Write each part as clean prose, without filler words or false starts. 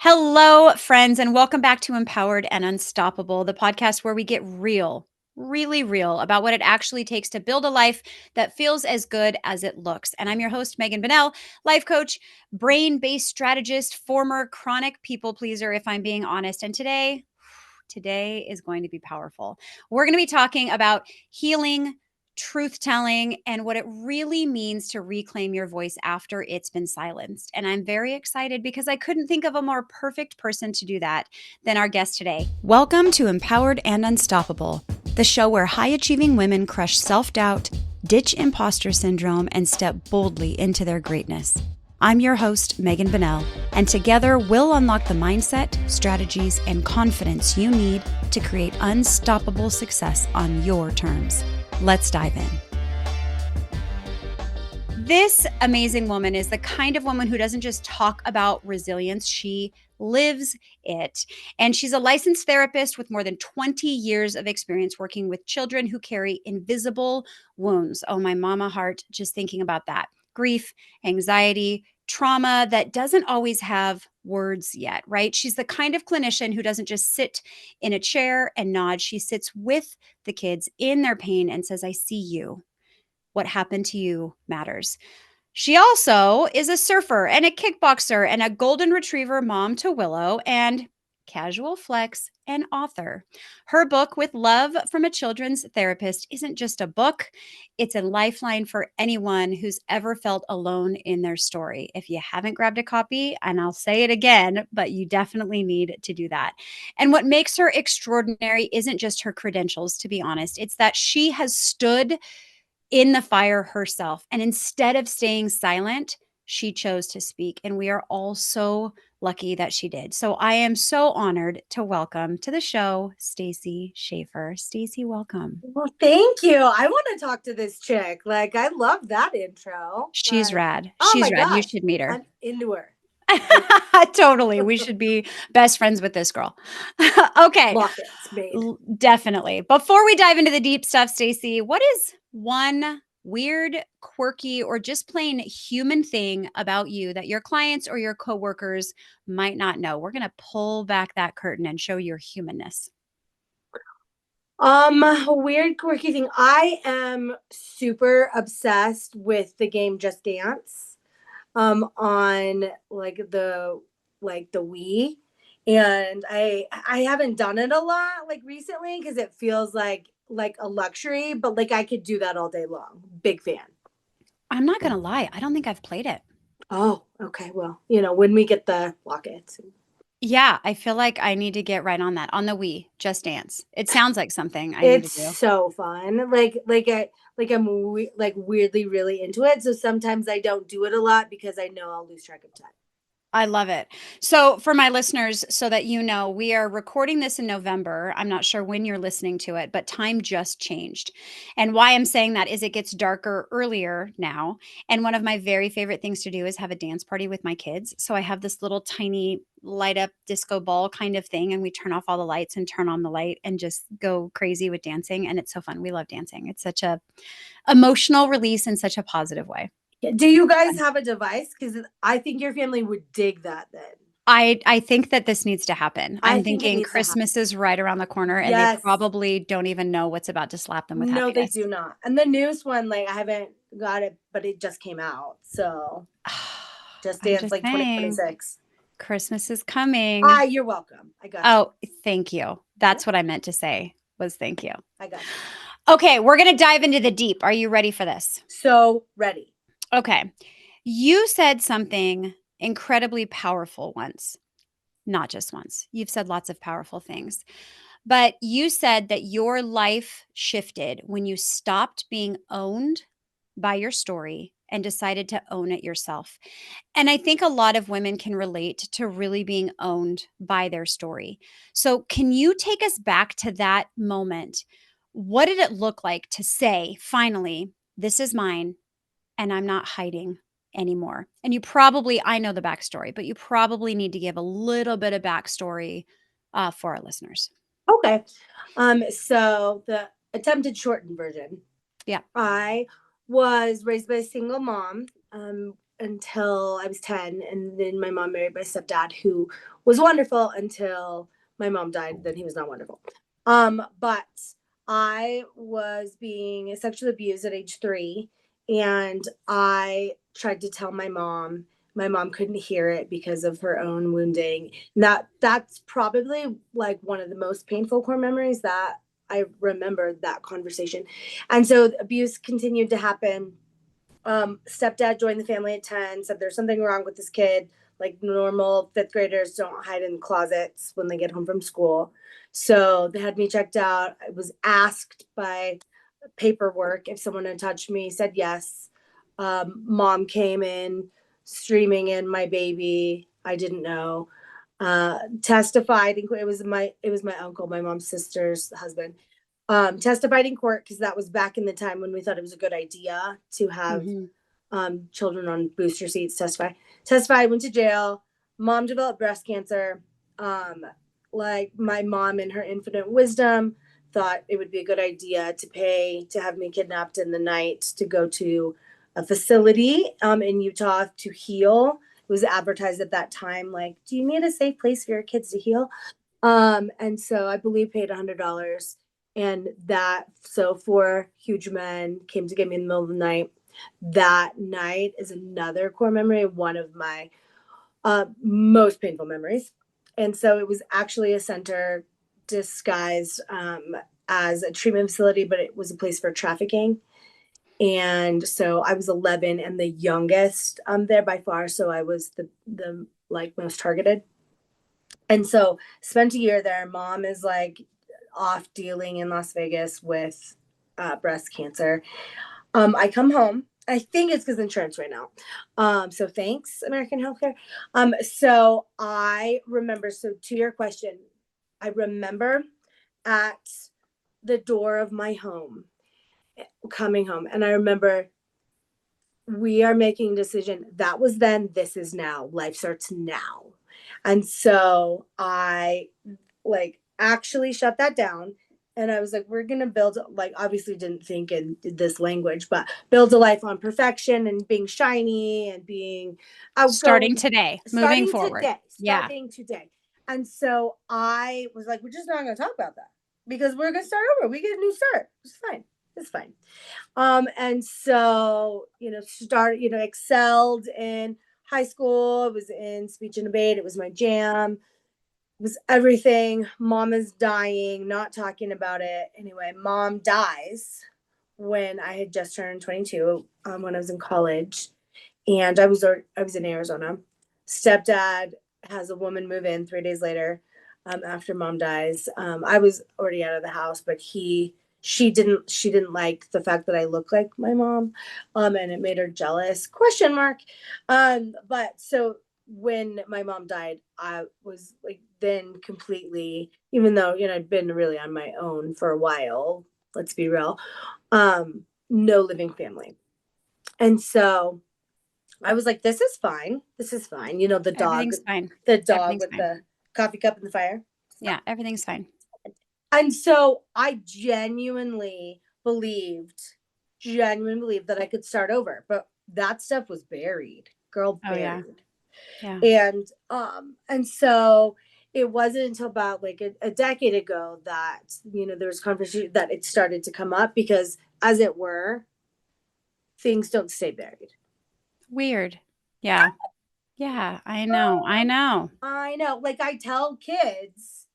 Hello, friends, and welcome back to Empowered and Unstoppable, the podcast where we get real, really real about what it actually takes to build a life that feels as good as it looks. And I'm your host, Megan Bonnell, life coach, brain based strategist, former chronic people pleaser, if I'm being honest. And today is going to be powerful. We're going to be talking about healing, truth telling, and what it really means to reclaim your voice after it's been silenced. And I'm very excited because I couldn't think of a more perfect person to do that than our guest today. Welcome to Empowered and Unstoppable, the show where high achieving women crush self doubt, ditch imposter syndrome, and step boldly into their greatness. I'm your host, Megan Bonnell, and together we'll unlock the mindset, strategies, and confidence you need to create unstoppable success on your terms. Let's dive in. This amazing woman is the kind of woman who doesn't just talk about resilience, she lives it. And she's a licensed therapist with more than 20 years of experience working with children who carry invisible wounds. Oh, my mama heart, just thinking about that. Grief, anxiety, trauma that doesn't always have words yet, right? She's the kind of clinician who doesn't just sit in a chair and nod. She sits with the kids in their pain and says, I see you. What happened to you matters. She also is a surfer and a kickboxer and a golden retriever mom to Willow and casual flex and author. Her book, With Love from a Children's Therapist, isn't just a book. It's a lifeline for anyone who's ever felt alone in their story. If you haven't grabbed a copy, and I'll say it again, but you definitely need to do that. And what makes her extraordinary isn't just her credentials, to be honest. It's that she has stood in the fire herself. And instead of staying silent, she chose to speak. And we are all so lucky that she did. So I am so honored to welcome to the show, Stacy Schaffer. Stacy, welcome. Well, thank you. I want to talk to this chick. Like, I love that intro. She's rad. Oh She's my rad. You gosh, should meet her. I'm into her. Totally. We should be best friends with this girl. Okay. Lockets made. Definitely. Before we dive into the deep stuff, Stacy, what is one weird, quirky, or just plain human thing about you that your clients or your coworkers might not know? We're going to pull back that curtain and show your humanness. A weird, quirky thing. I am super obsessed with the game Just Dance. On the Wii. And I haven't done it a lot like recently because it feels like a luxury, but like I could do that all day long. Big fan. I'm not going to lie. I don't think I've played it. Oh, okay. Well, when we get the lockets. Yeah, I feel like I need to get right on that on the Wii, Just Dance. It sounds like something I need It's to do. so fun. I'm weirdly really into it. So sometimes I don't do it a lot because I know I'll lose track of time. I love it. So, for my listeners, so that you know, we are recording this in November. I'm not sure when you're listening to it, but time just changed. And why I'm saying that is it gets darker earlier now. And one of my very favorite things to do is have a dance party with my kids. So, I have this little tiny light up disco ball kind of thing, and we turn off all the lights and turn on the light and just go crazy with dancing. And it's so fun. We love dancing. It's such a emotional release in such a positive way. Do you guys have a device? Because I think your family would dig that then. I think that this needs to happen. I I'm think it thinking needs to happen. Christmas is right around the corner, and they Yes. probably don't even know what's about to slap them with No, they happiness. do not. And the newest one, like I haven't got it, but it just came out. So Just I'm Dance just like saying, 2026. Christmas is coming. You're welcome. I got you. Oh, thank you. That's what I meant to say was thank you. I got you. Okay, we're going to dive into the deep. Are you ready for this? So ready. Okay. You said something incredibly powerful once. Not just once. You've said lots of powerful things. But you said that your life shifted when you stopped being owned by your story and decided to own it yourself. And I think a lot of women can relate to really being owned by their story. So, can you take us back to that moment? What did it look like to say, finally, this is mine and I'm not hiding anymore? And you probably, I know the backstory, but you probably need to give a little bit of backstory for our listeners. Okay. So the attempted shortened version. Yeah. I was raised by a single mom. until I was 10. And then my mom married my stepdad, who was wonderful until my mom died. Then he was not wonderful. But I was being sexually abused at age 3. And I tried to tell my mom. My mom couldn't hear it because of her own wounding. And that's probably like one of the most painful core memories that I remember, that conversation. And so abuse continued to happen. Stepdad joined the family at 10, said there's something wrong with this kid. Like normal fifth graders don't hide in closets when they get home from school. So they had me checked out. I was asked by paperwork if someone had touched me, said yes. Mom came in streaming in my baby. I didn't know. Testified. It was my uncle, my mom's sister's husband. Testified in court because that was back in the time when we thought it was a good idea to have Mm-hmm. children on booster seats testify. Went to jail. Mom developed breast cancer. Like my mom in her infinite wisdom thought it would be a good idea to pay to have me kidnapped in the night to go to a facility in Utah to heal. It was advertised at that time like, do you need a safe place for your kids to heal? And so I believe paid $100. And that, so 4 huge men came to get me in the middle of the night. That night is another core memory, one of my most painful memories. And so it was actually a center disguised as a treatment facility, but it was a place for trafficking. And so I was 11 and the youngest there by far. So I was the like most targeted. And so spent a year there. Mom is like off dealing in Las Vegas with breast cancer. I come home. I think it's because insurance right now. So thanks, American Healthcare. So I remember, so to your question, I remember at the door of my home, coming home, and I remember we are making a decision. That was then, this is now. Life starts now. And so I like actually shut that down. And I was like, we're going to build, like, obviously didn't think in this language, but build a life on perfection and being shiny and being Starting outgoing, today, moving forward. Yeah. starting today. And so I was like, we're just not going to talk about that because we're going to start over. We get a new start. It's fine. It's fine. And so, excelled in high school. I was in speech and debate. It was my jam. It was everything. Mom is dying, not talking about it. Anyway, mom dies when I had just turned 22, when I was in college. And I was in Arizona. Stepdad has a woman move in 3 days later, after mom dies. I was already out of the house, but she didn't like the fact that I look like my mom, and it made her jealous. Question mark. But so when my mom died, I was like then completely, even though I'd been really on my own for a while. Let's be real. No living family, and so I was like, this is fine. This is fine. Everything's fine. The dog Everything's with fine. the coffee cup in the fire. Yeah. Everything's fine. And so I genuinely believed that I could start over, but that stuff was buried, girl, Oh, yeah. buried. Yeah. And so it wasn't until about like a decade ago that, there was conversation that it started to come up because, as it were, things don't stay buried. Weird. Yeah. Yeah. I know. I know. I know. Like I tell kids,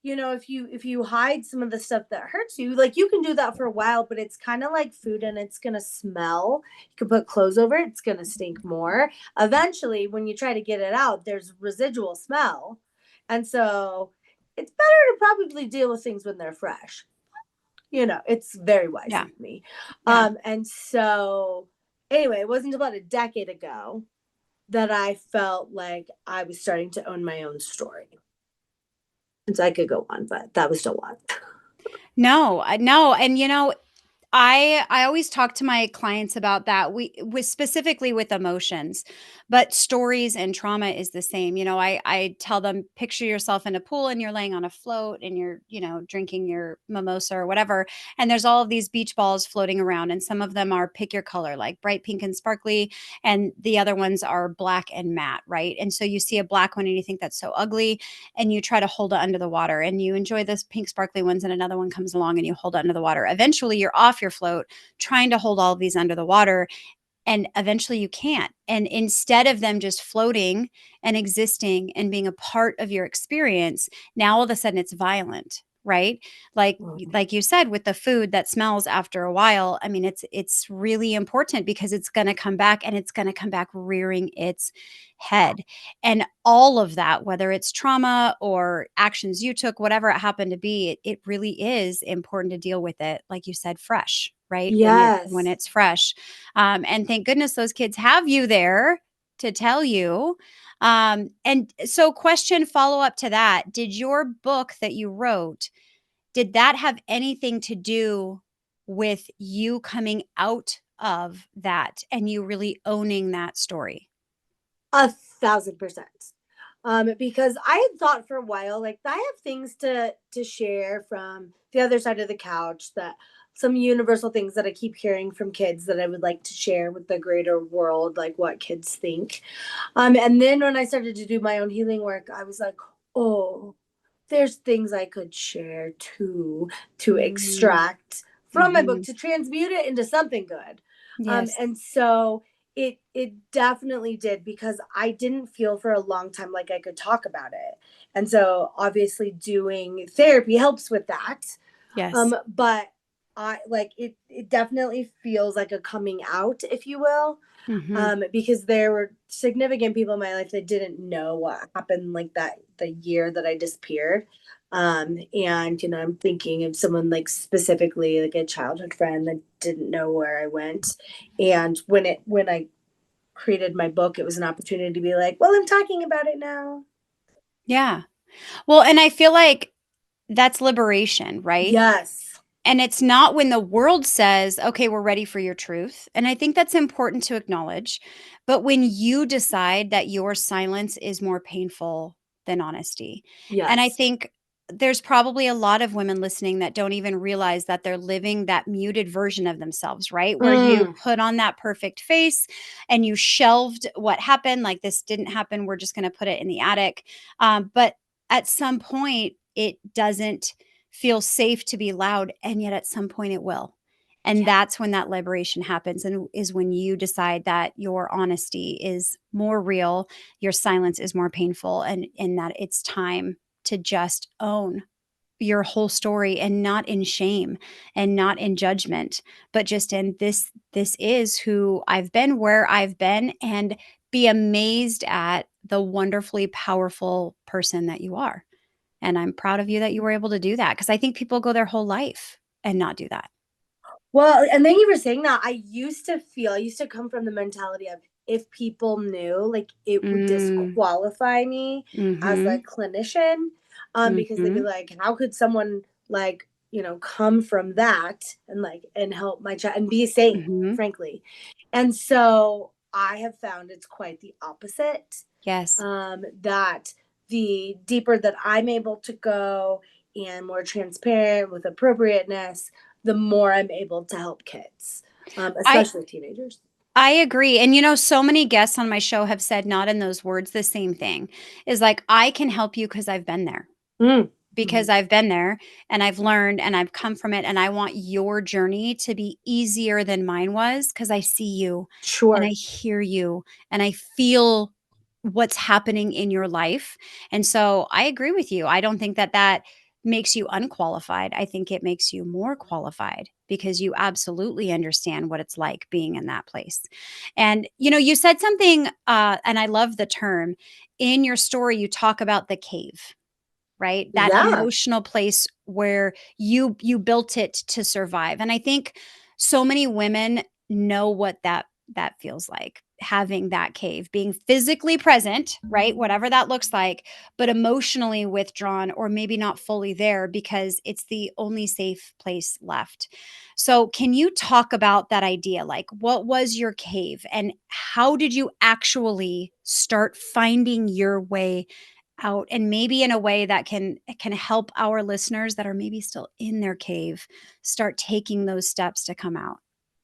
if you hide some of the stuff that hurts you, like you can do that for a while, but it's kind of like food and it's gonna smell. You can put clothes over it, it's gonna stink more. Eventually, when you try to get it out, there's residual smell. And so it's better to probably deal with things when they're fresh. It's very wise Yeah. of me. Yeah. And so anyway, it wasn't about a decade ago that I felt like I was starting to own my own story. And so I could go on, but that was still one. No, no. And I always talk to my clients about that. We with specifically with emotions, but stories and trauma is the same. I tell them, picture yourself in a pool and you're laying on a float and you're, drinking your mimosa or whatever, and there's all of these beach balls floating around, and some of them are pick your color, like bright pink and sparkly, and the other ones are black and matte, right? And so you see a black one and you think that's so ugly, and you try to hold it under the water, and you enjoy this pink sparkly ones, and another one comes along and you hold it under the water. Eventually you're off your float trying to hold all of these under the water, and eventually you can't. And instead of them just floating and existing and being a part of your experience, now all of a sudden it's violent, right? like Mhm. like you said, with the food that smells after a while, I mean, it's really important because it's going to come back, and it's going to come back rearing its head. And all of that, whether it's trauma or actions you took, whatever it happened to be, it really is important to deal with it, like you said, fresh, right? When Yes. it's fresh. And thank goodness those kids have you there to tell you. And so, question follow up to that: did your book that you wrote, did that have anything to do with you coming out of that and you really owning that story? 1,000%. Because I had thought for a while, like I have things to share from the other side of the couch, that some universal things that I keep hearing from kids that I would like to share with the greater world, like what kids think. And then when I started to do my own healing work, I was like, oh, there's things I could share too, to Mm, extract from my book, mhm. to transmute it into something good. Yes. And so it definitely did, because I didn't feel for a long time like I could talk about it. And so obviously doing therapy helps with that. Yes. But I like it definitely feels like a coming out, if you will. Mhm. Because there were significant people in my life that didn't know what happened, like that the year that I disappeared. And I'm thinking of someone like specifically like a childhood friend that didn't know where I went. And when I created my book, it was an opportunity to be like, well, I'm talking about it now. Yeah. Well, and I feel like that's liberation, right? Yes. And it's not when the world says, okay, we're ready for your truth. And I think that's important to acknowledge. But when you decide that your silence is more painful than honesty. And I Yes. think there's probably a lot of women listening that don't even realize that they're living that muted version of themselves, right? Where you Mm, put on that perfect face and you shelved what happened, like this didn't happen. We're just going to put it in the attic. But at some point, it doesn't feel safe to be loud, and yet at some point it will. And yeah. that's when that liberation happens, and is when you decide that your honesty is more real, your silence is more painful, and that it's time to just own your whole story, and not in shame and not in judgment, but just in this is who I've been, where I've been, and be amazed at the wonderfully powerful person that you are. And I'm proud of you that you were able to do that, because I think people go their whole life and not do that. Well, and thank you for saying that. I used to come from the mentality of, if people knew, like it would Mm, disqualify me as a mhm, clinician, because they'd be mhm, like, how could someone like, come from that and help my child and be safe, mhm. frankly. And so I have found it's quite the opposite. Yes. That the deeper that I'm able to go and more transparent with appropriateness, the more I'm able to help kids, I especially teenagers. I agree. And so many guests on my show have said, not in those words, the same thing, is like, I can help you because I've been there. Mm. Because Mhm. I've been there and I've learned and I've come from it, and I want your journey to be easier than mine was, because I see you and I Sure. hear you and I feel what's happening in your life. And so I agree with you. I don't think that that makes you unqualified. I think it makes you more qualified, because you absolutely understand what it's like being in that place. And you said something, and I love the term. In your story, you talk about the cave, right? That Yeah. emotional place where you built it to survive. And I think so many women know what that feels like. having that cave, being physically present, right? Whatever that looks like, but emotionally withdrawn or maybe not fully there because it's the only safe place left. So, can you talk about that idea? Like, what was your cave and how did you actually start finding your way out, and maybe in a way that can help our listeners that are maybe still in their cave start taking those steps to come out?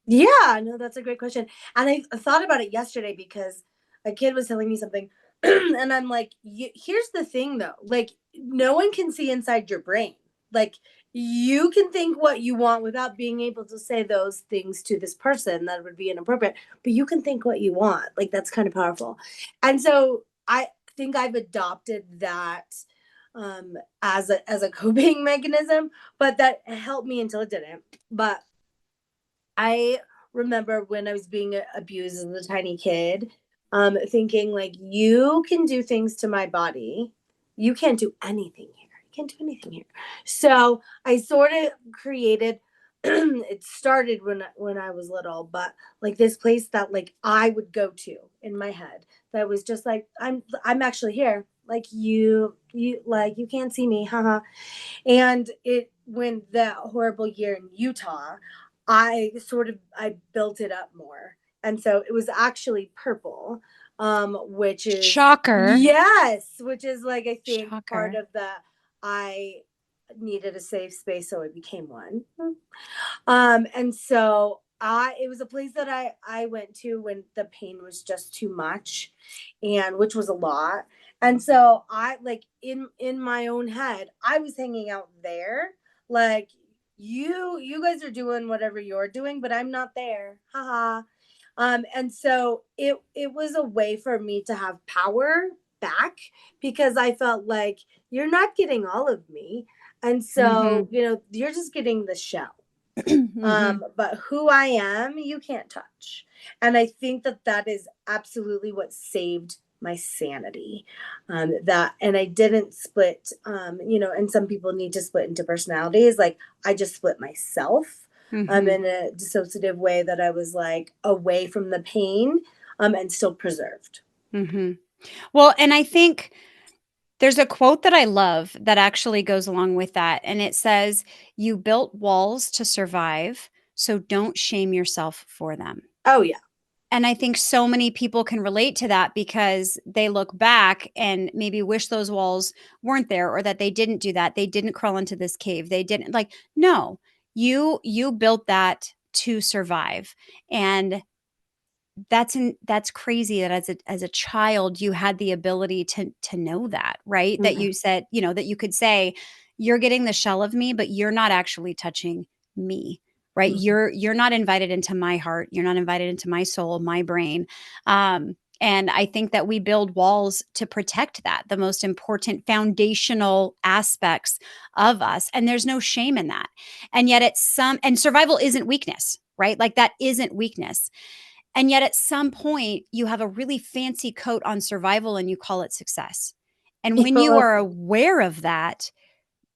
Yeah, no, that's a great question. And I thought about it yesterday because a kid was telling me something, and I'm like, here's the thing though, like, no one can see inside your brain. Like, you can think what you want without being able to say those things to this person that would be inappropriate, but you can think what you want. Like, that's kind of powerful. And so I think I've adopted that as a coping mechanism, but that helped me until it didn't. But I remember when I was being abused as a tiny kid, thinking like, you can do things to my body. You can't do anything here. You can't do anything here. So I sort of created, it started when I was little, but like this place that like I would go to in my head that was just like, I'm actually here. Like you can't see me, haha. And it when that horrible year in Utah, I built it up more. And so it was actually purple, which is Shocker. yes, which is like I think part Shocker. of the I needed a safe space, so it became one. And so I it was a place that I went to when the pain was just too much, and which was a lot. And so I like in my own head, I was hanging out there like you guys are doing whatever you're doing, but I'm not there. Haha. And so it was a way for me to have power back because I felt like you're not getting all of me. And so, Mm-hmm. you're just getting the shell. Mm-hmm. But who I am, you can't touch. And I think that that is absolutely what saved my sanity. And I didn't split, and some people need to split into personalities. Like I just split myself, Mm-hmm. in a dissociative way that I was like away from the pain, and still preserved. Mm-hmm. Well, and I think there's a quote that I love that actually goes along with that. And it says, "You built walls to survive, so don't shame yourself for them." Oh yeah. And I think so many people can relate to that because they look back and maybe wish those walls weren't there or that they didn't do that. They didn't crawl into this cave. They didn't like, no, you built that to survive. And that's crazy that as a child you had the ability to know that, right? That Mhm. you said, that you could say, you're getting the shell of me, but you're not actually touching me, right? Mhm. You're not invited into my heart. You're not invited into my soul, my brain. And I think that we build walls to protect that, the most important foundational aspects of us. And there's no shame in that. And yet and survival isn't weakness, right? Like that isn't weakness. And yet at some point, you have a really fancy coat on survival and you call it success. And when you are aware of that,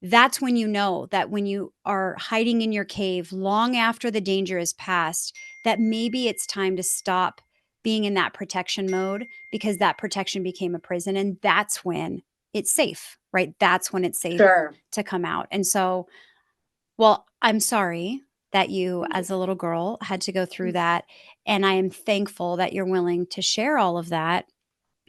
that's when you know that when you are hiding in your cave long after the danger is past, that maybe it's time to stop being in that protection mode because that protection became a prison. And that's when it's safe, right? That's when it's safe Sure. to come out. And so, well, I'm sorry that you, as a little girl, had to go through that. And I am thankful that you're willing to share all of that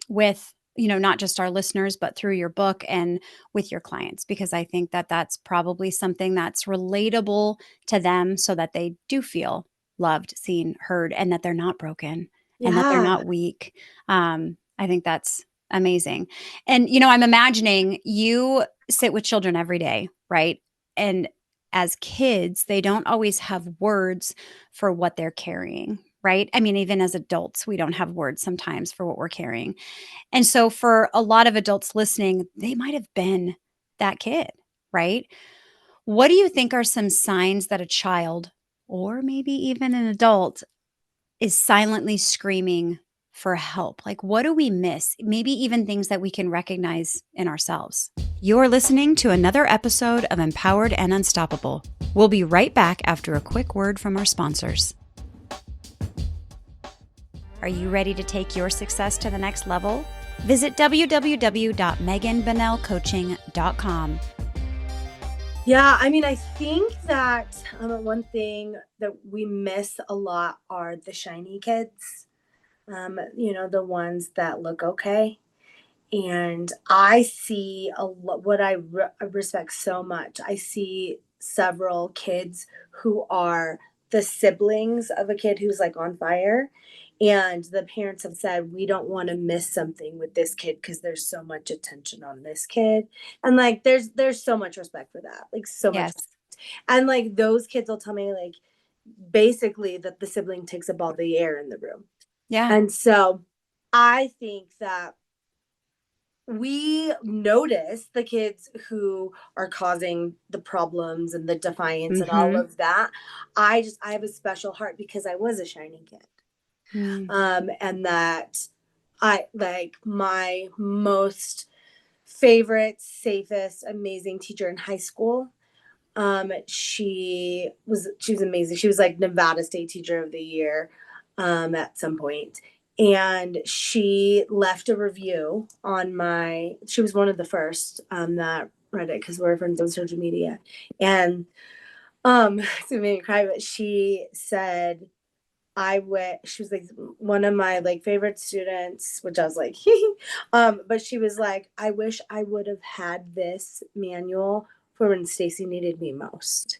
with, not just our listeners, but through your book and with your clients, because I think that that's probably something that's relatable to them so that they do feel loved, seen, heard, and that they're not broken and that they're Yeah. not weak. I think that's amazing. And, I'm imagining you sit with children every day, right? And as kids, they don't always have words for what they're carrying, right? I mean, even as adults, we don't have words sometimes for what we're carrying. And so, for a lot of adults listening, they might have been that kid, right? What do you think are some signs that a child, or maybe even an adult, is silently screaming for help? Like, what do we miss? Maybe even things that we can recognize in ourselves. You're listening to another episode of Empowered and Unstoppable. We'll be right back after a quick word from our sponsors. Are you ready to take your success to the next level? Visit www.meganbonnellcoaching.com. Yeah, I mean, I think that one thing that we miss a lot are the shiny kids, the ones that look okay. And I see what I respect so much. I see several kids who are the siblings of a kid who's like on fire. And the parents have said, we don't want to miss something with this kid because there's so much attention on this kid. And like there's so much respect for that. Like so much. Yes. And like those kids will tell me like basically that the sibling takes up all the air in the room. Yeah. And so I think that we notice the kids who are causing the problems and the defiance and all of that. I have a special heart because I was a shiny kid. And that I like my most favorite, safest, amazing teacher in high school. She was amazing. She was like Nevada State Teacher of the Year at some point. And she left a review on she was one of the first that read it because we're friends on social media. And it made me cry, but she said, she was like one of my like favorite students, which I was like, but she was like, I wish I would have had this manual for when Stacy needed me most.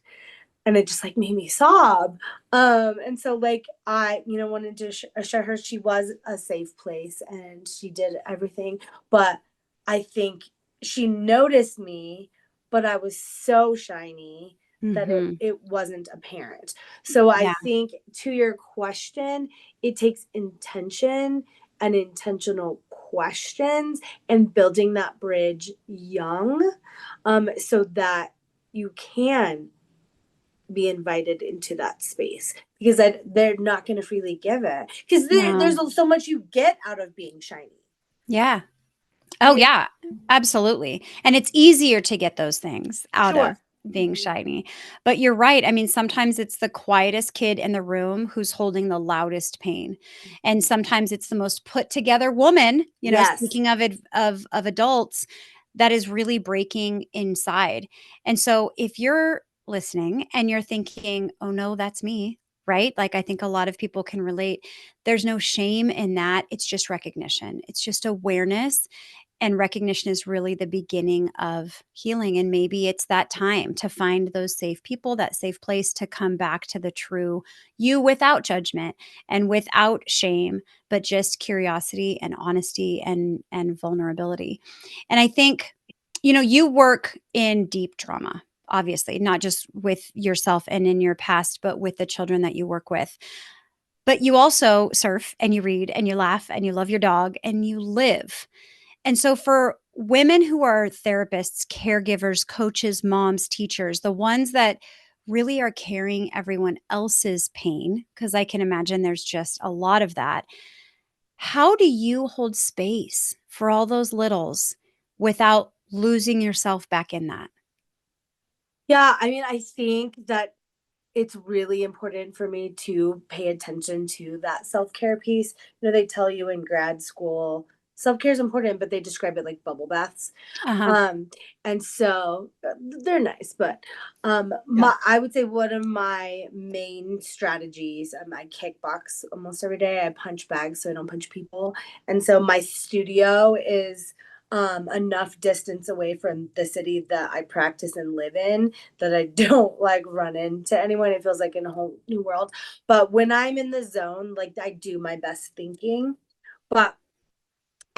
And it just like made me sob. And so like I, wanted to assure her she was a safe place and she did everything. But I think she noticed me, but I was so shiny that it wasn't apparent. So I think to your question, it takes intention and intentional questions and building that bridge young, so that you can be invited into that space because they're not going to freely give it because there's so much you get out of being shiny. Yeah. Oh, yeah, absolutely. And it's easier to get those things out of being shiny. But you're right. I mean, sometimes it's the quietest kid in the room who's holding the loudest pain. And sometimes it's the most put together woman, speaking of adults, that is really breaking inside. And so if you're listening and you're thinking, oh no, that's me, right? Like I think a lot of people can relate. There's no shame in that. It's just recognition. It's just awareness, and recognition is really the beginning of healing. And maybe it's that time to find those safe people, that safe place to come back to the true you without judgment and without shame, but just curiosity and honesty and vulnerability. And I think, you work in deep trauma, obviously, not just with yourself and in your past, but with the children that you work with. But you also surf and you read and you laugh and you love your dog and you live. And so, for women who are therapists, caregivers, coaches, moms, teachers, the ones that really are carrying everyone else's pain, because I can imagine there's just a lot of that. How do you hold space for all those littles without losing yourself back in that? Yeah, I mean, I think that it's really important for me to pay attention to that self-care piece. They tell you in grad school, self-care is important, but they describe it like bubble baths. Uh-huh. And so they're nice, but I would say one of my main strategies, I kickbox almost every day. I punch bags so I don't punch people. And so my studio is enough distance away from the city that I practice and live in that I don't like run into anyone. It feels like in a whole new world. But when I'm in the zone, like I do my best thinking. But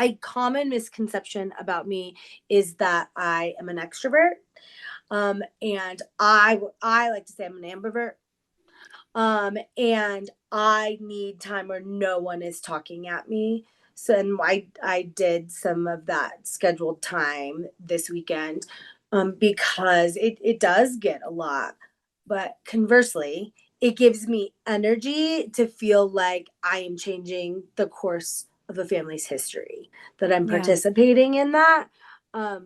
a common misconception about me is that I am an extrovert. And I like to say I'm an ambivert. And I need time where no one is talking at me. So and I did some of that scheduled time this weekend, because it does get a lot. But conversely, it gives me energy to feel like I am changing the course of a family's history, that I'm Yeah. participating in that.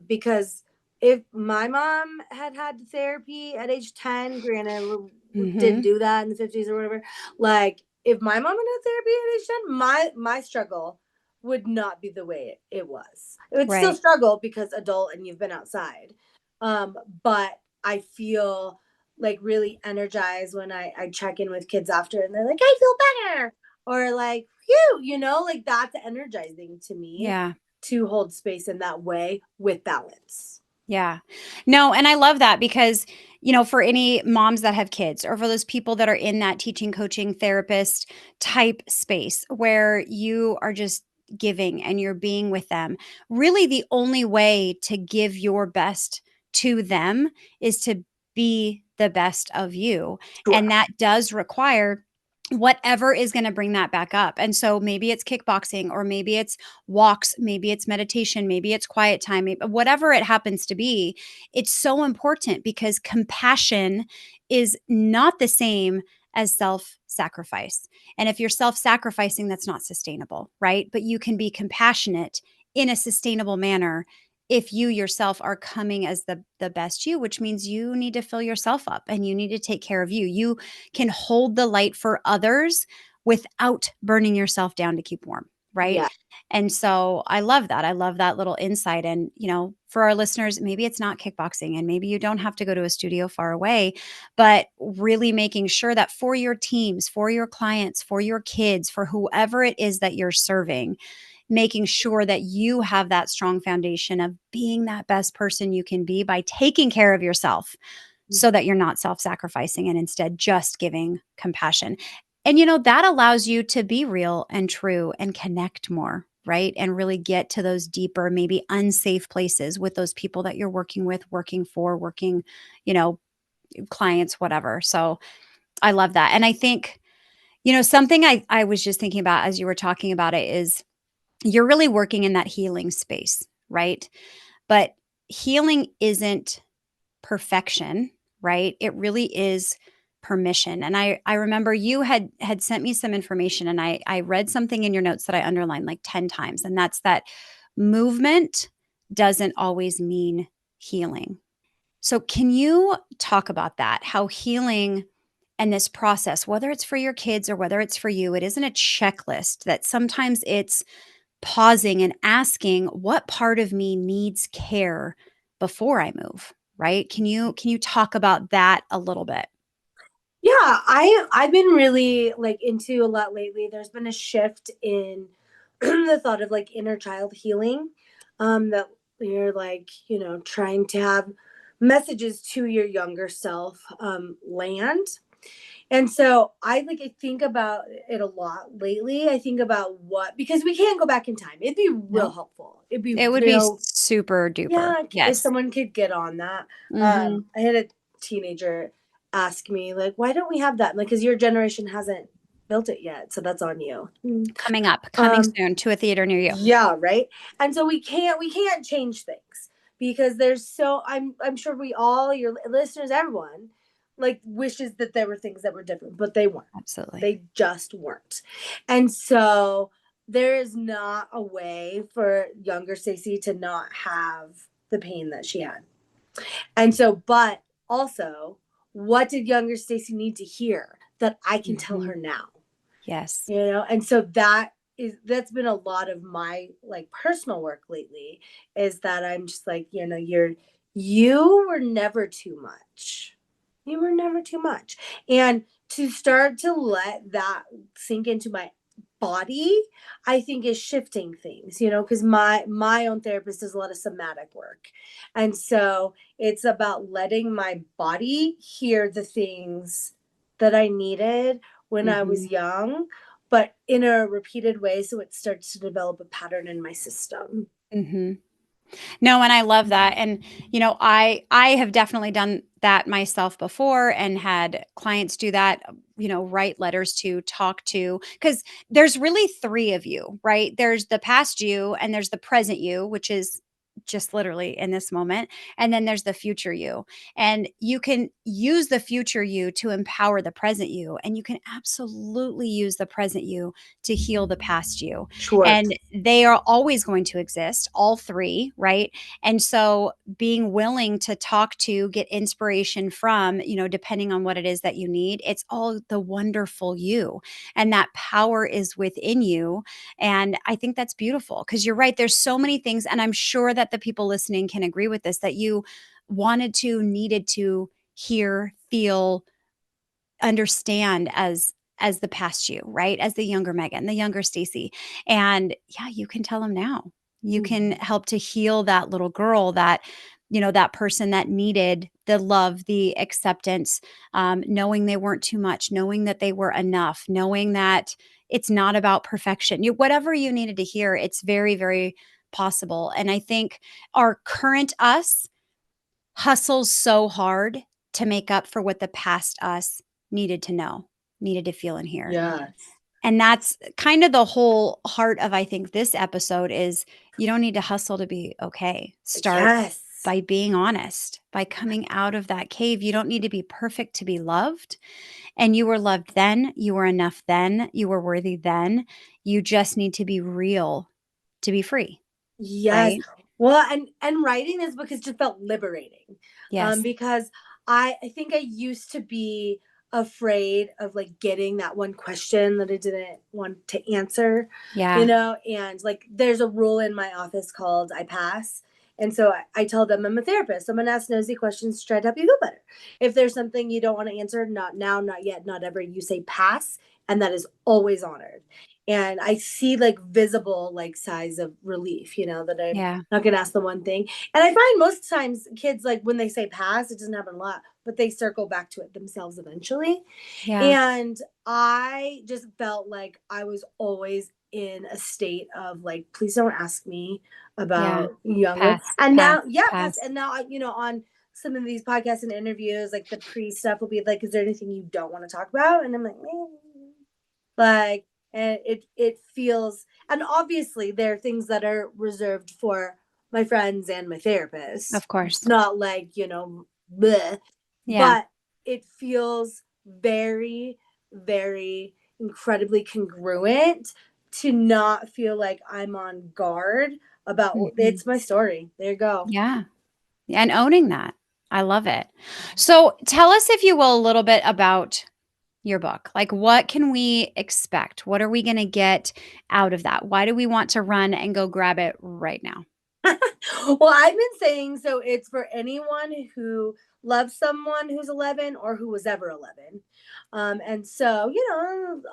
Because if my mom had therapy at age 10, granted, didn't do that in the 50s or whatever, like if my mom went to therapy at age 10, my struggle would not be the way it was. It would still Right. struggle because adult and you've been outside. But I feel like really energized when I check in with kids after and they're like, I feel better. Or like, phew, like that's energizing to me Yeah. to hold space in that way with balance. Yeah. No, and I love that because, for any moms that have kids or for those people that are in that teaching, coaching, therapist type space where you are just giving and you're being with them, really the only way to give your best to them is to be the best of you. And Sure. that does require whatever is going to bring that back up. And so maybe it's kickboxing or maybe it's walks, maybe it's meditation, maybe it's quiet time, whatever it happens to be. It's so important because compassion is not the same as self sacrifice. And if you're self sacrificing, that's not sustainable, right? But you can be compassionate in a sustainable manner if you yourself are coming as the best you, which means you need to fill yourself up and you need to take care of you. You can hold the light for others without burning yourself down to keep warm, right? Yeah. And so I love that. I love that little insight. And, for our listeners, maybe it's not kickboxing and maybe you don't have to go to a studio far away, but really making sure that for your teams, for your clients, for your kids, for whoever it is that you're serving, making sure that you have that strong foundation of being that best person you can be by taking care of yourself so that you're not self sacrificing and instead just giving compassion. And, that allows you to be real and true and connect more, right? And really get to those deeper, maybe unsafe places with those people that you're working with, working for, you know, clients, whatever. So I love that. And I think, something I was just thinking about as you were talking about it is you're really working in that healing space, right? But healing isn't perfection, right? It really is permission. And I remember you had sent me some information and I read something in your notes that I underlined like 10 times. And that's that movement doesn't always mean healing. So can you talk about that? How healing and this process, whether it's for your kids or whether it's for you, it isn't a checklist, that sometimes it's pausing and asking what part of me needs care before I move, right? Can you talk about that a little bit? Yeah, I've been really like into a lot lately. There's been a shift in the thought of like inner child healing, that you're like, trying to have messages to your younger self land. And so I think about it a lot lately. I think about what, because we can't go back in time. It'd be real No. helpful. It'd be It would be real, super duper. yeah, if Yes. someone could get on that. Mhm. I had a teenager ask me, like, why don't we have that? Like, because your generation hasn't built it yet. So that's on you. Coming up, coming Um, soon to a theater near you. yeah, right. And so we can't change things because there's so I'm sure we all, your listeners, everyone, like wishes that there were things that were different, but they weren't. Absolutely. They just weren't. And so there is not a way for younger Stacy to not have the pain that she had. And so, but also, what did younger Stacy need to hear that I can tell Mhm. her now? Yes. And so that's been a lot of my like personal work lately, is that I'm just like, you were never too much. You were never too much. And to start to let that sink into my body, I think is shifting things, because my own therapist does a lot of somatic work. And so it's about letting my body hear the things that I needed when I was Mhm. young, but in a repeated way, so it starts to develop a pattern in my system. Mhm. No, and I love that. And I have definitely done that myself before and had clients do that, write letters to, talk to, cuz there's really 3 of you, right? There's the past you and there's the present you, which is just literally in this moment. And then there's the future you. And you can use the future you to empower the present you. And you can absolutely use the present you to heal the past you. Sure. And they are always going to exist, all three, right? And so being willing to talk to, get inspiration from, depending on what it is that you need, it's all the wonderful you. And that power is within you. And I think that's beautiful because you're right. There's so many things. And I'm sure that the people listening can agree with this, that you wanted to, needed to hear, feel, understand as the past you, right? As the younger Megan, the younger Stacy. And yeah, you can tell them now. You can help to heal that little girl, that person that needed the love, the acceptance, knowing they weren't too much, knowing that they were enough, knowing that it's not about perfection. Whatever you needed to hear, it's very, very possible. And I think our current us hustles so hard to make up for what the past us needed to know, needed to feel and hear. Yes. And that's kind of the whole heart of, I think, this episode is you don't need to hustle to be okay. Start Yes. by being honest, by coming out of that cave. You don't need to be perfect to be loved. And you were loved then. You were enough then. You were worthy then. You just need to be real to be free. Yes. Right? Well, and writing this book has just felt liberating. Yes. Because I think I used to be afraid of like getting that one question that I didn't want to answer, Yeah. and like there's a rule in my office called I pass. And so I tell them I'm a therapist. I'm gonna ask nosy questions to try to help you feel better. If there's something you don't want to answer, not now, not yet, not ever, you say pass, and that is always honored. And I see like visible like sighs of relief, that I'm Yeah. not gonna ask the one thing. And I find most times kids, like when they say pass, it doesn't happen a lot, but they circle back to it themselves eventually. Yeah. And I just felt like I was always in a state of like, please don't ask me Yeah. about younger. Pass. And Pass. now, yeah, pass. Pass. And now, on some of these podcasts and interviews, like the pre stuff will be like, is there anything you don't want to talk about? And I'm like, like, and it feels, and obviously there are things that are reserved for my friends and my therapist. Of course. It's not like, bleh, Yeah. but it feels very, very incredibly congruent to not feel like I'm on guard about Mhm. it's my story. There you go. Yeah. And owning that. I love it. So tell us, if you will, a little bit about your book. Like, what can we expect? What are we going to get out of that? Why do we want to run and go grab it right now? Well, I've been saying so it's for anyone who loves someone who's 11 or who was ever 11. And so,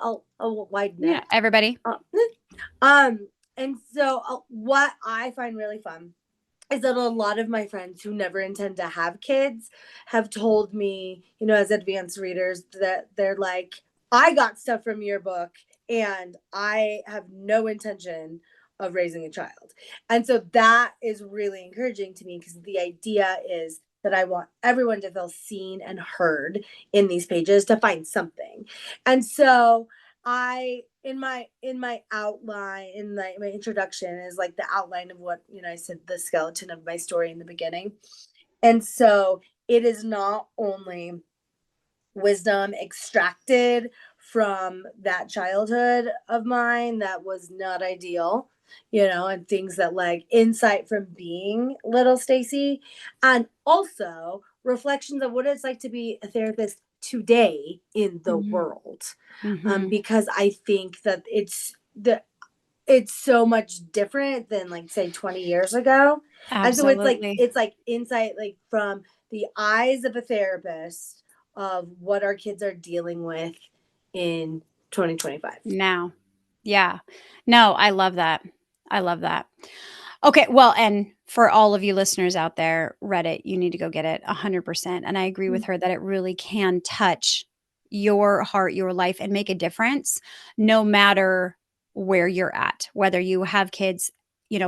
I'll widen Yeah. it. Everybody. Uh, um, and so what I find really fun is that a lot of my friends who never intend to have kids have told me, as advanced readers, that they're like, I got stuff from your book and I have no intention of raising a child. And so that is really encouraging to me because the idea is that I want everyone to feel seen and heard in these pages to find something. And so I in my outline in my introduction is like the outline of what I said, the skeleton of my story in the beginning. And so it is not only wisdom extracted from that childhood of mine that was not ideal, and things that like insight from being little Stacy, and also reflections of what it's like to be a therapist today in the Mhm. world. Mhm. Because I think that it's so much different than like say 20 years ago. And so it's like Absolutely. it's like insight like from the eyes of a therapist of what our kids are dealing with in 2025. Now. Yeah. No, I love that. I love that. Okay, well, and for all of you listeners out there, Reddit, you need to go get it 100%. And I agree with her that it really can touch your heart, your life, and make a difference no matter where you're at, whether you have kids,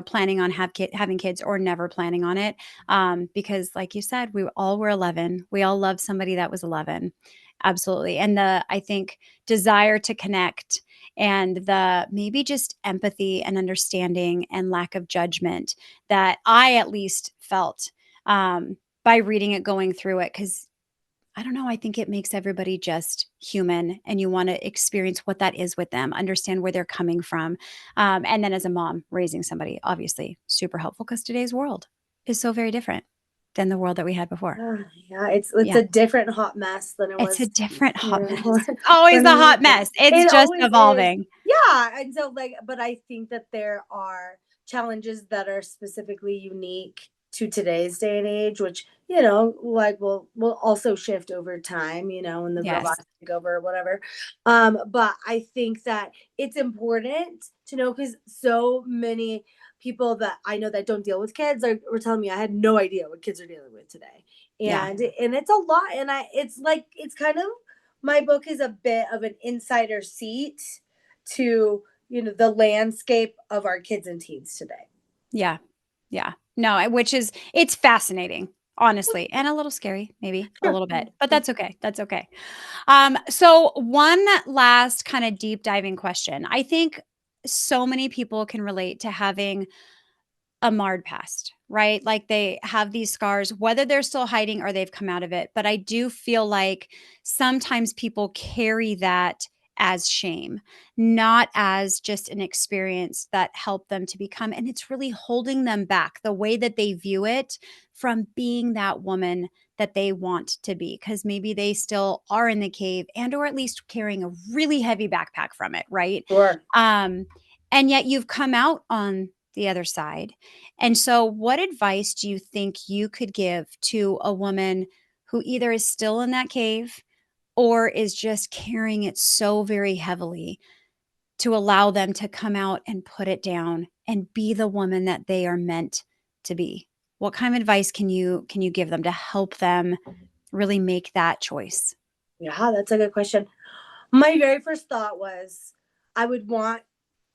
planning on having kids or never planning on it. Because, like you said, we all were 11. We all loved somebody that was 11. Absolutely. And I think, desire to connect and the maybe just empathy and understanding and lack of judgment that I at least felt by reading it, going through it. Because I don't know, I think it makes everybody just human, and you want to experience what that is with them, understand where they're coming from. And then as a mom raising somebody, obviously super helpful because today's world is so very different than the world that we had before. Yeah, it's Yeah. a different hot mess than it It's a was, different you hot know, mess. It's always a hot mess. It's it just always is. evolving. Yeah, and so like, but I think that there are challenges that are specifically unique to today's day and age, which, like will also shift over time, when the Yes. robots take over or whatever. But I think that it's important to know, because so many people that I know that don't deal with kids were telling me I had no idea what kids are dealing with today. Yeah. And it's a lot. And it's like, it's kind of, my book is a bit of an insider seat to, the landscape of our kids and teens today. Yeah. Yeah. No, which is, it's fascinating, honestly, and a little scary, maybe a Sure. little bit, but that's okay. That's okay. So one last kind of deep diving question. I think so many people can relate to having a marred past, right? Like they have these scars, whether they're still hiding or they've come out of it. But I do feel like sometimes people carry that as shame, not as just an experience that helped them to become. And it's really holding them back, the way that they view it, from being that woman that they want to be, because maybe they still are in the cave and or at least carrying a really heavy backpack from it, right? Sure. um and yet you've come out on the other side. And so, what advice do you think you could give to a woman who either is still in that cave or is just carrying it so very heavily, to allow them to come out and put it down and be the woman that they are meant to be? What kind of advice can you give them to help them really make that choice? Yeah, that's a good question. My very first thought was, I would want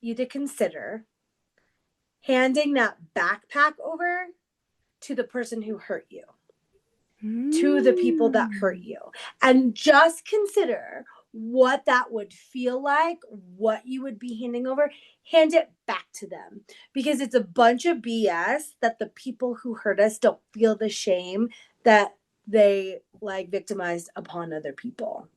you to consider handing that backpack over to the person who hurt you, to the people that hurt Mm. you, and just consider what that would feel like, what you would be handing over. Hand it back to them, because it's a bunch of BS that the people who hurt us don't feel the shame that they like victimized upon other people.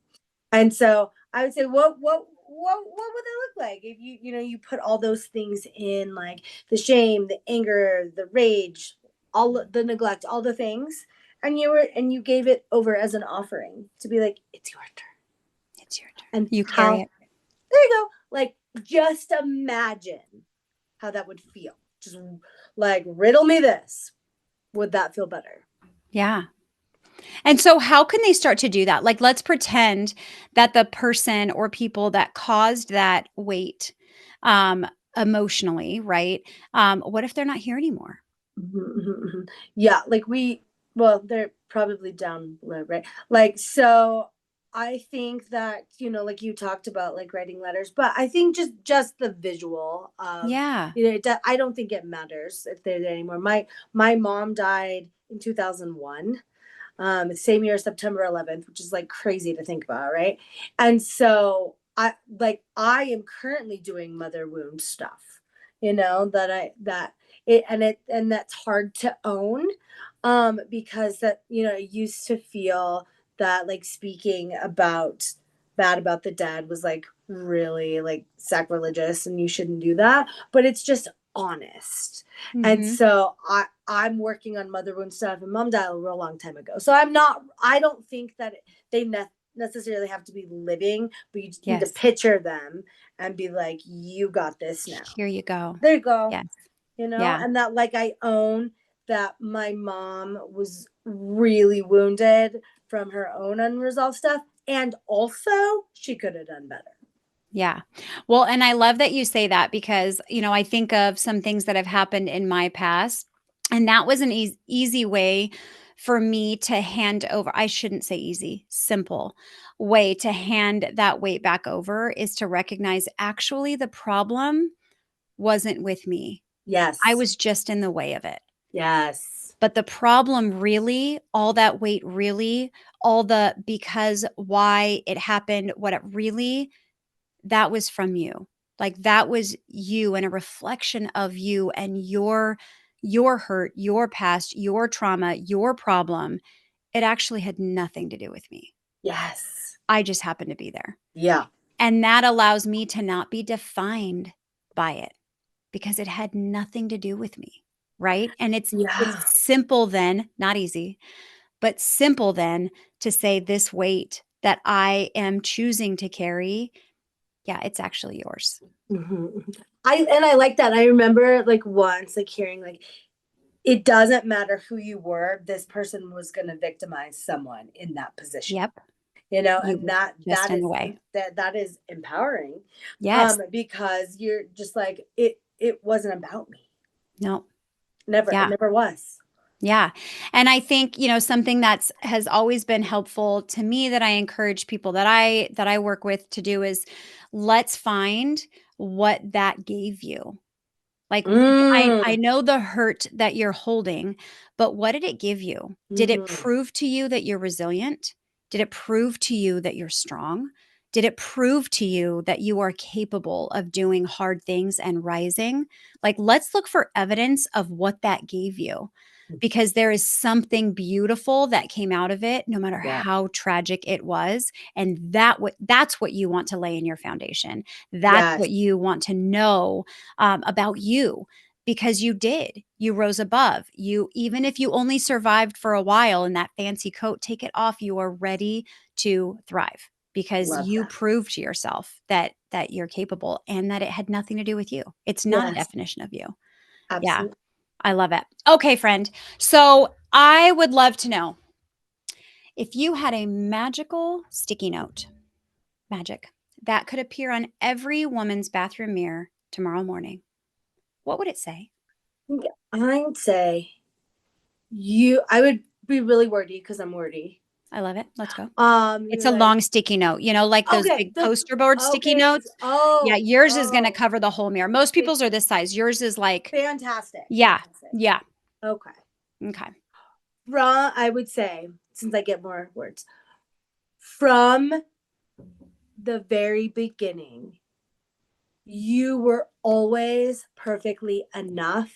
And so I would say, what would that look like if you put all those things in, like the shame, the anger, the rage, all the neglect, all the things, and you gave it over as an offering to be like, it's your turn. It's your turn. And You carry how, it. there you go. Like, just imagine how that would feel. Just like, riddle me this. Would that feel better? Yeah. And so, how can they start to do that? Like, let's pretend that the person or people that caused that weight, um, emotionally, right? What if they're not here anymore? Mhm, mhm, mhm. Yeah, like well, they're probably down low, right? Like, so I think that, like you talked about, like writing letters, but I think just the visual of, Yeah. I don't think it matters if they're there anymore. My mom died in 2001, same year, September 11th, which is like crazy to think about, right? And so I am currently doing mother wound stuff, that and that's hard to own, because that, I used to feel that like speaking about bad about the dead was like really like sacrilegious and you shouldn't do that, but it's just honest. And Mhm. so I'm working on mother wound stuff, and mom died a real long time ago. So I don't think that they necessarily have to be living, but you just need to Yes. picture them and be like, you got this now. Here you go. There you go. Yes. Yeah. And that, like, I own that my mom was really wounded from her own unresolved stuff. And also, she could have done better. Yeah. Well, and I love that you say that because, I think of some things that have happened in my past, and that was an easy way for me to hand over. I shouldn't say easy, simple way to hand that weight back over is to recognize actually the problem wasn't with me. I Yes. was just in the way of it. Yes. But the problem really, all that weight really, all the because why it happened, what it really that was from you. Like that was you and a reflection of you and your hurt, your past, your trauma, your problem. It actually had nothing to do with me. Yes. I just happened to be there. Yeah. And that allows me to not be defined by it because it had nothing to do with me, right? And it's Yeah. simple then, not easy, but simple then to say this weight that I am choosing to carry, yeah, it's actually yours. I like that. I remember like once like hearing like it doesn't matter who you were, this person was going to victimize someone in that position. Yep. You And were that just in is the way. that is empowering. Yes. Because you're just like it wasn't about me. No. Never. It Yeah. never was. Yeah. And I think, something that's has always been helpful to me that I encourage people that I work with to do is let's find what that gave you. Like I Mm. know the hurt that you're holding, but what did it give you? Did it Mhm. prove to you that you're resilient? Did it prove to you that you're strong? Did it prove to you that you are capable of doing hard things and rising? Like, let's look for evidence of what that gave you because there is something beautiful that came out of it, no matter Yeah. how tragic it was. And that's what you want to lay in your foundation. That's Yes. what you want to know about you because you did. You rose above. You, even if you only survived for a while in that fancy coat, take it off. You are ready to thrive because Love you that. proved to yourself that you're capable and that it had nothing to do with you. It's not a Yes. definition of you. Yeah, Absolutely. I love it. Okay, friend. So I would love to know if you had a magical sticky note, magic, that could appear on every woman's bathroom mirror tomorrow morning. What would it say? I'd say I would be really wordy because I'm wordy. I love it. Let's go. It's You're a like, long sticky note, like those okay, big poster board sticky okay, notes. Yeah, oh, yours is gonna oh, cover the whole mirror. Most it's people's are this size. Yours is like, fantastic, yeah, fantastic. yeah. Okay. Okay. I would say, since I get more words, from the very beginning, you were always perfectly enough.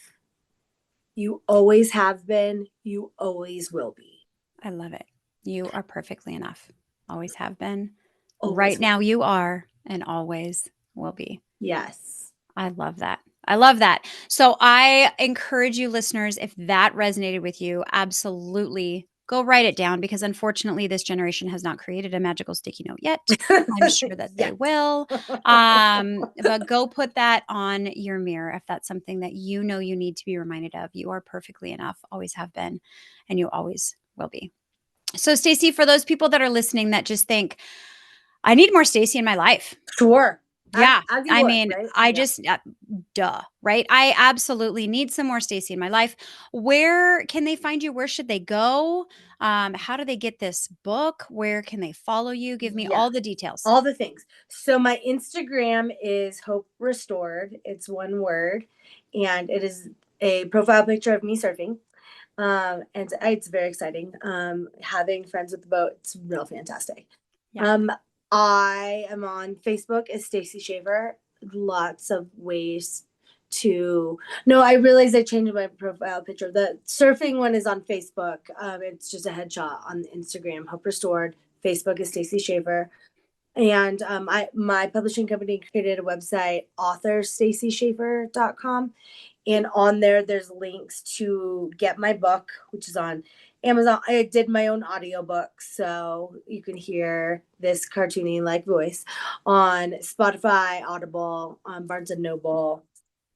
You always have been. You always will be. I love it. You are perfectly enough. Always have been. Right Always will. now you are and always will be. Yes. I love that. I love that. So I encourage you listeners, if that resonated with you, absolutely go write it down because unfortunately this generation has not created a magical sticky note yet. I'm sure that they Yes. will. But go put that on your mirror if that's something that you know you need to be reminded of. You are perfectly enough, always have been, and you always will be. So Stacy, for those people that are listening that just think, I need more Stacy in my life. Sure. Yeah. As you I would, mean, right? I Yeah. just duh, right? I absolutely need some more Stacy in my life. Where can they find you? Where should they go? How do they get this book? Where can they follow you? Give me Yeah. all the details. All the things. So my Instagram is Hope Restored. It's one word, and it is a profile picture of me surfing. And it's very exciting. Having friends with the boat, it's real fantastic. Yeah. Um, I am on Facebook as Stacy Shaver. Lots of ways to. No, I realized I changed my profile picture. The surfing one is on Facebook. It's just a headshot on Instagram. Hope Restored. Facebook is Stacy Shaver. And my publishing company created a website, authorstacyschaefer.com. And on there's links to get my book, which is on Amazon. I did my own audiobook, so you can hear this cartoony like voice on Spotify, Audible, Barnes and Noble,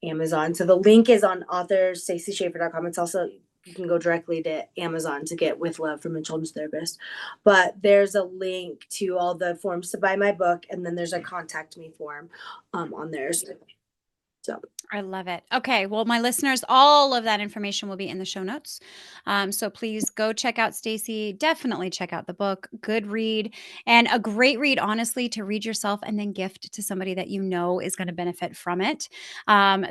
Amazon. So the link is on authorstacyschaefer.com. It's also, you can go directly to Amazon to get With Love from a Children's Therapist. But there's a link to all the forms to buy my book, and then there's a contact me form on there. So I love it. Okay. Well, my listeners, all of that information will be in the show notes. So please go check out Stacy. Definitely check out the book. Good read and a great read, honestly, to read yourself and then gift to somebody that you know is going to benefit from it.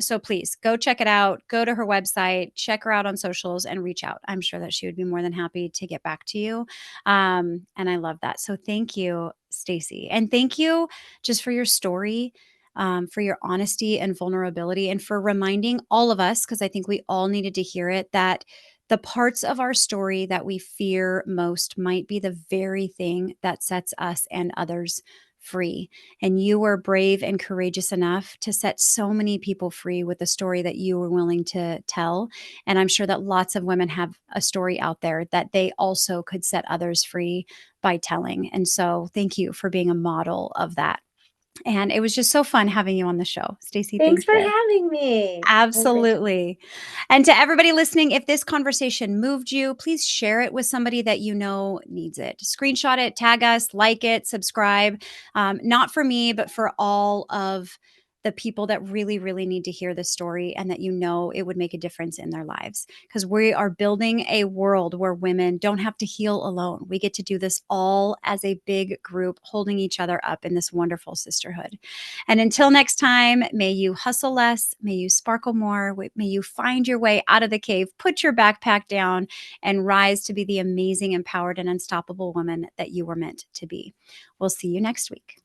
So please go check it out. Go to her website, check her out on socials, and reach out. I'm sure that she would be more than happy to get back to you. And I love that. So thank you Stacy. And thank you just for your story, for your honesty and vulnerability, and for reminding all of us, because I think we all needed to hear it, that the parts of our story that we fear most might be the very thing that sets us and others free. And you were brave and courageous enough to set so many people free with the story that you were willing to tell. And I'm sure that lots of women have a story out there that they also could set others free by telling. And so thank you for being a model of that. And it was just so fun having you on the show. Stacy, Thanks thank for you. having me. Absolutely. And to everybody listening, if this conversation moved you, please share it with somebody that you know needs it. Screenshot it, tag us, like it, subscribe. Not for me, but for all of the people that really, really need to hear this story and that you know it would make a difference in their lives. Because we are building a world where women don't have to heal alone. We get to do this all as a big group, holding each other up in this wonderful sisterhood. And until next time, may you hustle less, may you sparkle more, may you find your way out of the cave, put your backpack down, and rise to be the amazing, empowered, and unstoppable woman that you were meant to be. We'll see you next week.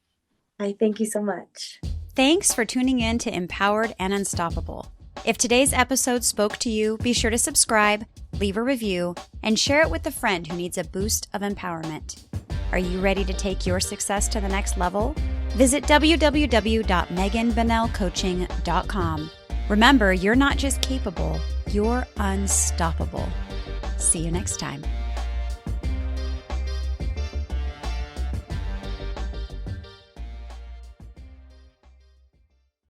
I thank you so much. Thanks for tuning in to Empowered and Unstoppable. If today's episode spoke to you, be sure to subscribe, leave a review, and share it with a friend who needs a boost of empowerment. Are you ready to take your success to the next level? Visit www.meganbonnellcoaching.com. Remember, you're not just capable, you're unstoppable. See you next time.